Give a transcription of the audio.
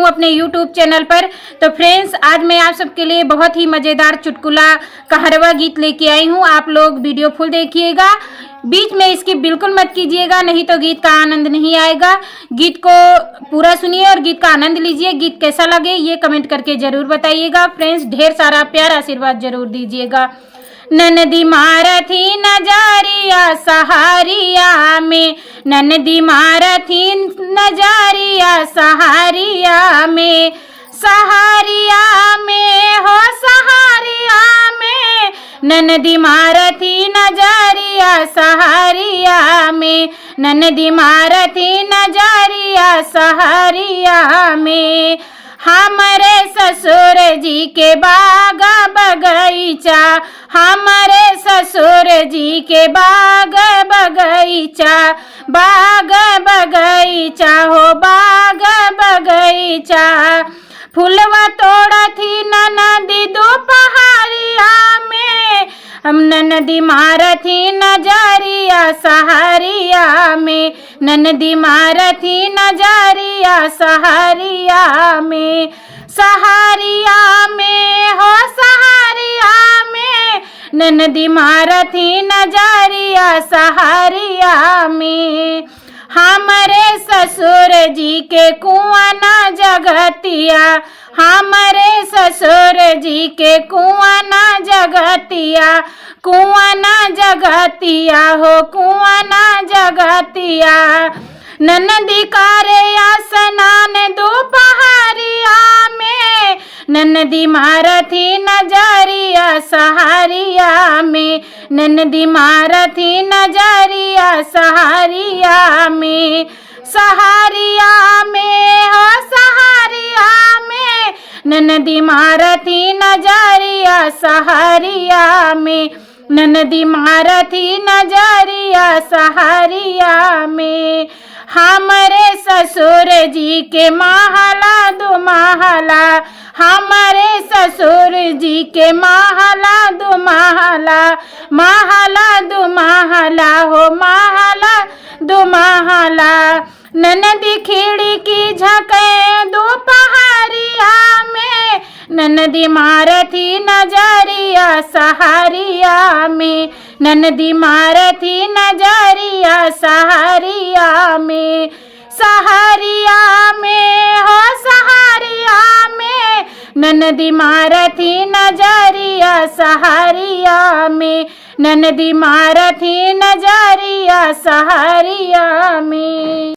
हूँ अपने YouTube channel पर। तो फ्रेंड्स, आज मैं आप सबके लिए बहुत ही मज़ेदार चुटकुला कहरवा गीत लेके आई हूँ। आप लोग वीडियो फुल देखिएगा, बीच में इसकी बिल्कुल मत कीजिएगा, नहीं तो गीत का आनंद नहीं आएगा। गीत को पूरा सुनिए और गीत का आनंद लीजिए। गीत कैसा लगे ये कमेंट करके जरूर बताइएगा। फ्रेंड्स, ढेर सारा प्यार आशीर्वाद जरूर दीजिएगा। ननदी मारथी नजारिया सहारिया में, ननदी मारथी नजारिया सहारिया में, सहारिया में हो सहारिया में, ननदी मारथी नजारिया सहारिया में, ननदी मारथी नजारिया सहारिया में। हमारे ससुर जी के बाग बगीचा, हमारे ससुर जी के बाग बगीचा, बाग बगीचा हो बाग बगीचा। फुलवा तोड़ा थी ननदी दोपहरिया में, हम ननदी मारथी नजारिया सहारिया में, ननदी मारथी नजारिया सहारिया में, सहारिया में हो सहारिया में, ननदी मारथी नजारिया सहारिया में। हमारे ससुर जी के कुआं ना जगतिया, हमारे ससुर जी के कुआं ना जगतिया, कुआं ना जगतिया हो कुआं ना जगतिया। ननदी करे स्नान दोपहरिया में, ननदी मारथी नजारिया सहारिया में, ननदी मारथी नजारिया सहारिया में, सहारिया में हो सहारिया में, ननदी मारथी नजारिया सहारिया में, ननदी मारथी नजारिया सहारिया में। हमारे ससुर जी के महला दो महला, हमारे ससुर जी के महला दो महला, महला दो महला हो महला दो महला। ननदी खिड़की झके दोपहरिया में, ननदी मारथी नजारिया सहारिया में, ननदी मारथी नजारिया सहारिया में, सहारिया में हो सहारिया में, ननदी मारथी नजारिया सहारिया में, ननदी मारथी नजारिया सहारिया में।